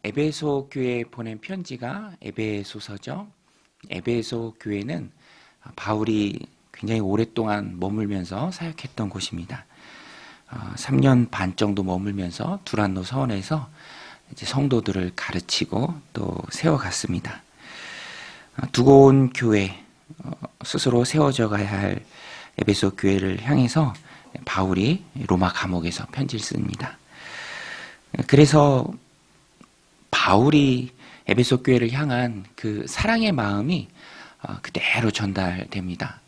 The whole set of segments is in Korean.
에베소 교회에 보낸 편지가 에베소서죠. 에베소 교회는 바울이 굉장히 오랫동안 머물면서 사역했던 곳입니다. 3년 반 정도 머물면서 두란노 서원에서 이제 성도들을 가르치고 또 세워갔습니다. 두고 온 교회, 스스로 세워져 가야 할 에베소 교회를 향해서 바울이 로마 감옥에서 편지를 씁니다. 그래서 바울이 에베소 교회를 향한 그 사랑의 마음이 그대로 전달됩니다.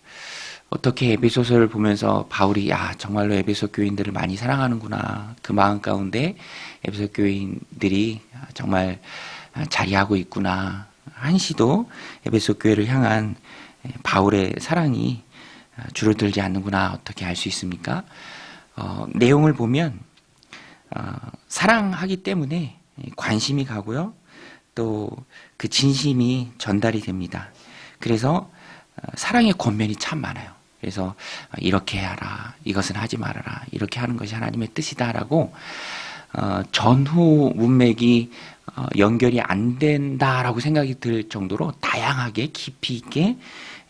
어떻게 에베소서를 보면서 바울이 정말로 에베소 교인들을 많이 사랑하는구나, 그 마음 가운데 에베소 교인들이 정말 자리하고 있구나, 한시도 에베소 교회를 향한 바울의 사랑이 줄어들지 않는구나, 어떻게 알 수 있습니까? 내용을 보면 사랑하기 때문에 관심이 가고요, 또 그 진심이 전달이 됩니다. 그래서 사랑의 권면이 참 많아요. 그래서 이렇게 하라, 이것은 하지 말아라, 이렇게 하는 것이 하나님의 뜻이다라고 전후 문맥이 연결이 안 된다라고 생각이 들 정도로 다양하게 깊이 있게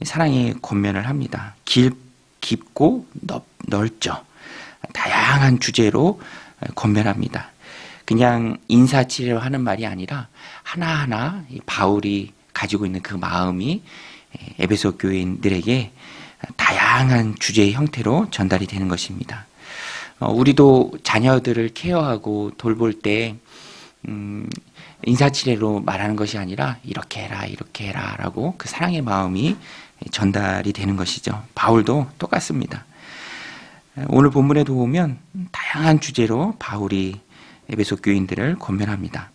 사랑의 권면을 합니다. 깊고 넓죠. 다양한 주제로 권면합니다. 그냥 인사치레로 하는 말이 아니라 하나하나 바울이 가지고 있는 그 마음이 에베소 교인들에게 다양한 주제의 형태로 전달이 되는 것입니다. 우리도 자녀들을 케어하고 돌볼 때 인사치레로 말하는 것이 아니라 이렇게 해라 라고 그 사랑의 마음이 전달이 되는 것이죠. 바울도 똑같습니다. 오늘 본문에도 보면 다양한 주제로 바울이 에베소 교인들을 권면합니다.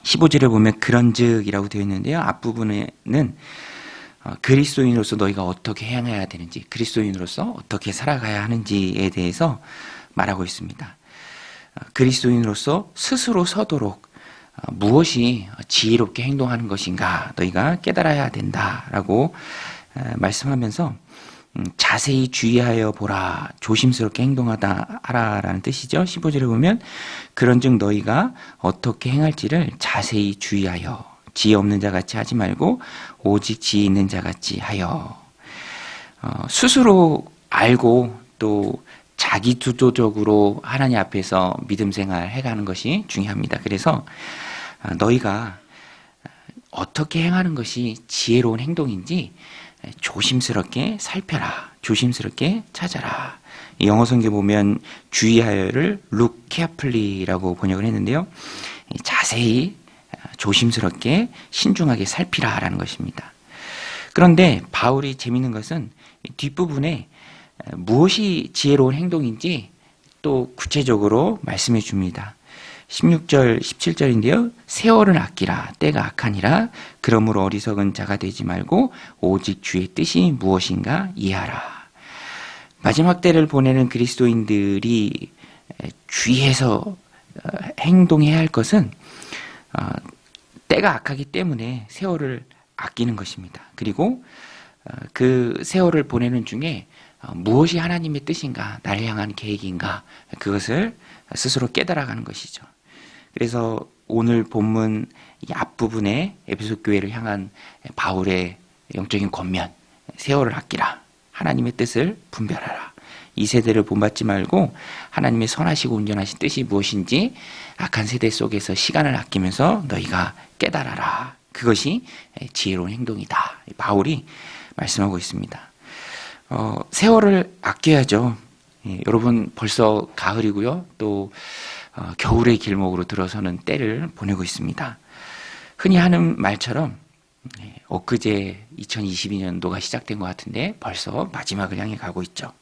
15절에 보면 그런즉이라고 되어 있는데요. 앞부분에는 그리스도인으로서 너희가 어떻게 행해야 되는지, 그리스도인으로서 어떻게 살아가야 하는지에 대해서 말하고 있습니다. 그리스도인으로서 스스로 서도록 무엇이 지혜롭게 행동하는 것인가 너희가 깨달아야 된다라고 말씀하면서 자세히 주의하여 보라, 조심스럽게 행동하다 하라라는 뜻이죠. 15절에 보면 그런즉 너희가 어떻게 행할지를 자세히 주의하여 지혜 없는 자 같이 하지 말고 오직 지혜 있는 자 같이 하여. 스스로 알고 또 자기 주도적으로 하나님 앞에서 믿음 생활 해가는 것이 중요합니다. 그래서 너희가 어떻게 행하는 것이 지혜로운 행동인지 조심스럽게 살펴라, 조심스럽게 찾아라. 영어 성경에 보면 주의하여를 look carefully라고 번역을 했는데요. 자세히 조심스럽게 신중하게 살피라라는 것입니다. 그런데 바울이 재미있는 것은 뒷부분에 무엇이 지혜로운 행동인지 또 구체적으로 말씀해 줍니다. 16절, 17절인데요. 세월은 아끼라, 때가 악하니라. 그러므로 어리석은 자가 되지 말고 오직 주의 뜻이 무엇인가 이해하라. 마지막 때를 보내는 그리스도인들이 주의해서 행동해야 할 것은 때가 악하기 때문에 세월을 아끼는 것입니다. 그리고 그 세월을 보내는 중에 무엇이 하나님의 뜻인가, 나를 향한 계획인가, 그것을 스스로 깨달아가는 것이죠. 그래서 오늘 본문 이 앞부분에 에베소 교회를 향한 바울의 영적인 권면, 세월을 아끼라, 하나님의 뜻을 분별하라, 이 세대를 본받지 말고 하나님의 선하시고 온전하신 뜻이 무엇인지 악한 세대 속에서 시간을 아끼면서 너희가 깨달아라, 그것이 지혜로운 행동이다, 바울이 말씀하고 있습니다. 세월을 아껴야죠. 여러분 벌써 가을이고요, 또 겨울의 길목으로 들어서는 때를 보내고 있습니다. 흔히 하는 말처럼 엊그제 2022년도가 시작된 것 같은데 벌써 마지막을 향해 가고 있죠.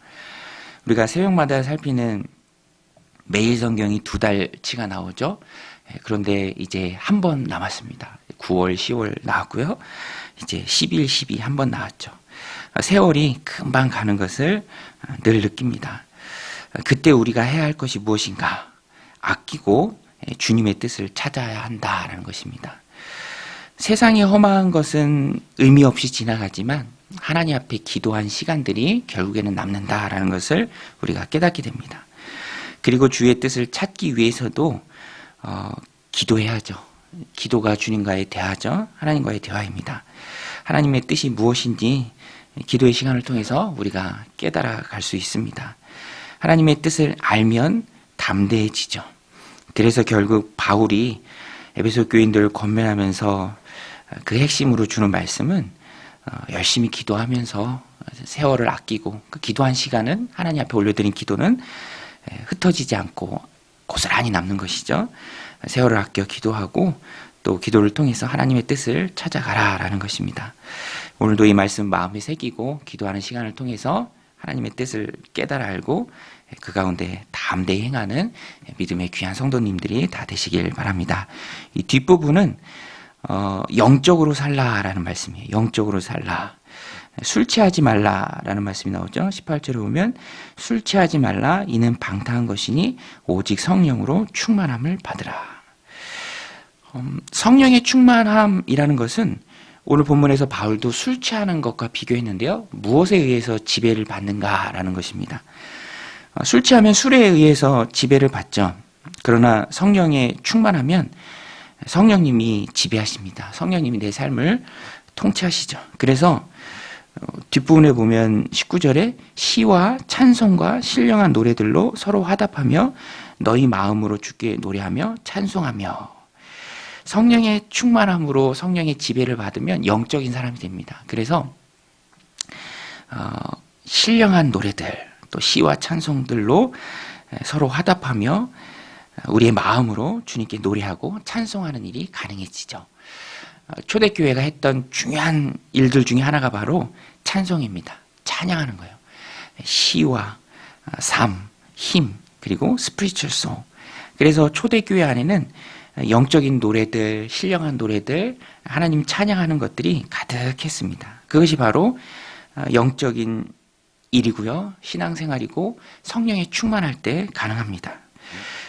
우리가 새벽마다 살피는 매일 성경이 2달치가 나오죠. 그런데 이제 한 번 남았습니다. 9월, 10월 나왔고요. 이제 11, 12 한 번 나왔죠. 세월이 금방 가는 것을 늘 느낍니다. 그때 우리가 해야 할 것이 무엇인가? 아끼고 주님의 뜻을 찾아야 한다라는 것입니다. 세상에 험한 것은 의미 없이 지나가지만 하나님 앞에 기도한 시간들이 결국에는 남는다라는 것을 우리가 깨닫게 됩니다. 그리고 주의 뜻을 찾기 위해서도 기도해야죠. 기도가 주님과의 대화죠. 하나님과의 대화입니다. 하나님의 뜻이 무엇인지 기도의 시간을 통해서 우리가 깨달아 갈 수 있습니다. 하나님의 뜻을 알면 담대해지죠. 그래서 결국 바울이 에베소 교인들을 권면하면서 그 핵심으로 주는 말씀은 열심히 기도하면서 세월을 아끼고 그 기도한 시간은 하나님 앞에 올려드린 기도는 흩어지지 않고 고스란히 남는 것이죠. 세월을 아껴 기도하고 또 기도를 통해서 하나님의 뜻을 찾아가라라는 것입니다. 오늘도 이 말씀 마음에 새기고 기도하는 시간을 통해서 하나님의 뜻을 깨달아 알고 그 가운데 담대히 행하는 믿음의 귀한 성도님들이 다 되시길 바랍니다. 이 뒷부분은 영적으로 살라라는 말씀이에요. 영적으로 살라. 술 취하지 말라라는 말씀이 나오죠. 18절에 보면 술 취하지 말라 이는 방탕한 것이니 오직 성령으로 충만함을 받으라. 성령의 충만함이라는 것은 오늘 본문에서 바울도 술 취하는 것과 비교했는데요. 무엇에 의해서 지배를 받는가라는 것입니다. 술 취하면 술에 의해서 지배를 받죠. 그러나 성령에 충만하면 성령님이 지배하십니다. 성령님이 내 삶을 통치하시죠. 그래서 뒷부분에 보면 19절에 시와 찬송과 신령한 노래들로 서로 화답하며 너희 마음으로 주께 노래하며 찬송하며. 성령의 충만함으로 성령의 지배를 받으면 영적인 사람이 됩니다. 그래서 신령한 노래들 또 시와 찬송들로 서로 화답하며 우리의 마음으로 주님께 노래하고 찬송하는 일이 가능해지죠. 초대교회가 했던 중요한 일들 중에 하나가 바로 찬송입니다. 찬양하는 거예요. 시와 삶, 힘, 그리고 스피리추얼 송. 그래서 초대교회 안에는 영적인 노래들, 신령한 노래들, 하나님 찬양하는 것들이 가득했습니다. 그것이 바로 영적인 일이고요. 신앙생활이고 성령에 충만할 때 가능합니다.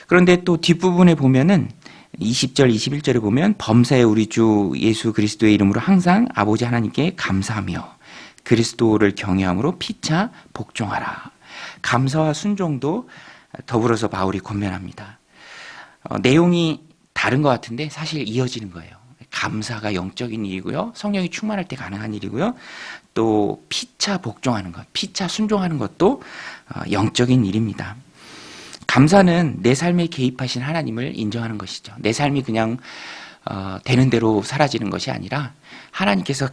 그런데 또 뒷부분에 보면은 20절, 21절에 보면 범사에 우리 주 예수 그리스도의 이름으로 항상 아버지 하나님께 감사하며 그리스도를 경외함으로 피차 복종하라. 감사와 순종도 더불어서 바울이 권면합니다. 내용이 다른 것 같은데 사실 이어지는 거예요. 감사가 영적인 일이고요. 성령이 충만할 때 가능한 일이고요. 또 피차 복종하는 것, 피차 순종하는 것도 영적인 일입니다. 감사는 내 삶에 개입하신 하나님을 인정하는 것이죠. 내 삶이 그냥 되는 대로 사라지는 것이 아니라 하나님께서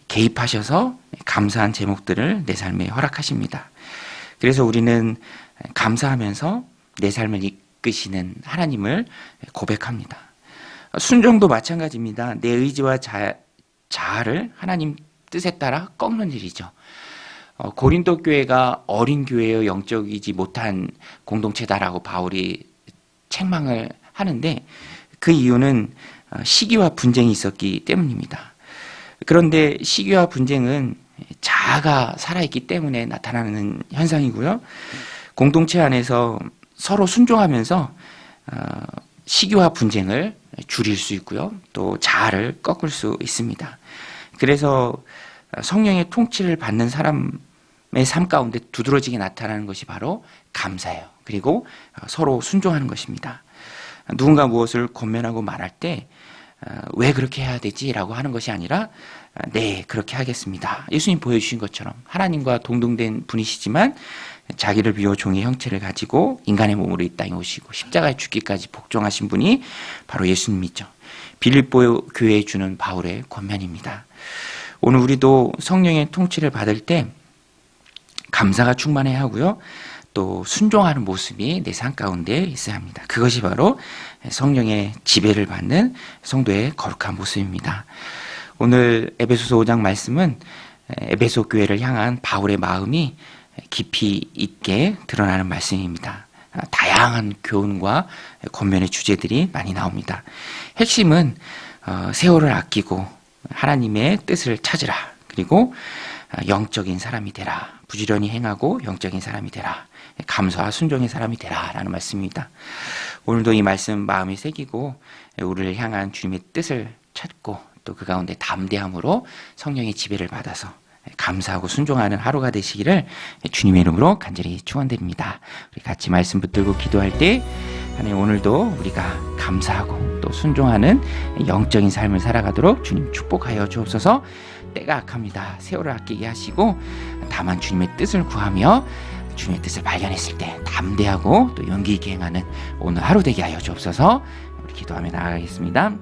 개입하셔서 감사한 제목들을 내 삶에 허락하십니다. 그래서 우리는 감사하면서 내 삶을 이끄시는 하나님을 고백합니다. 순종도 마찬가지입니다. 내 의지와 자아를 하나님 뜻에 따라 꺾는 일이죠. 고린도 교회가 어린 교회여 영적이지 못한 공동체다라고 바울이 책망을 하는데 그 이유는 시기와 분쟁이 있었기 때문입니다. 그런데 시기와 분쟁은 자아가 살아있기 때문에 나타나는 현상이고요. 공동체 안에서 서로 순종하면서 시기와 분쟁을 줄일 수 있고요. 또 자아를 꺾을 수 있습니다. 그래서 성령의 통치를 받는 사람의 삶 가운데 두드러지게 나타나는 것이 바로 감사예요. 그리고 서로 순종하는 것입니다. 누군가 무엇을 권면하고 말할 때 왜 그렇게 해야 되지? 라고 하는 것이 아니라 네, 그렇게 하겠습니다. 예수님 보여주신 것처럼 하나님과 동등된 분이시지만 자기를 비워 종의 형체를 가지고 인간의 몸으로 이 땅에 오시고 십자가에 죽기까지 복종하신 분이 바로 예수님이죠. 빌립보 교회에 주는 바울의 권면입니다. 오늘 우리도 성령의 통치를 받을 때 감사가 충만해야 하고요. 또 순종하는 모습이 내 삶 가운데 있어야 합니다. 그것이 바로 성령의 지배를 받는 성도의 거룩한 모습입니다. 오늘 에베소서 5장 말씀은 에베소 교회를 향한 바울의 마음이 깊이 있게 드러나는 말씀입니다. 다양한 교훈과 권면의 주제들이 많이 나옵니다. 핵심은 세월을 아끼고 하나님의 뜻을 찾으라. 그리고 영적인 사람이 되라. 부지런히 행하고 영적인 사람이 되라. 감사와 순종의 사람이 되라. 라는 말씀입니다. 오늘도 이 말씀 마음에 새기고 우리를 향한 주님의 뜻을 찾고 또 그 가운데 담대함으로 성령의 지배를 받아서 감사하고 순종하는 하루가 되시기를 주님의 이름으로 간절히 축원드립니다. 우리 같이 말씀 붙들고 기도할 때 하나님 오늘도 우리가 감사하고 또 순종하는 영적인 삶을 살아가도록 주님 축복하여 주옵소서. 때가 악합니다. 세월을 아끼게 하시고 다만 주님의 뜻을 구하며 주님의 뜻을 발견했을 때 담대하고 또 용기 있게 행하는 오늘 하루 되게 하여 주옵소서. 우리 기도하며 나아가겠습니다.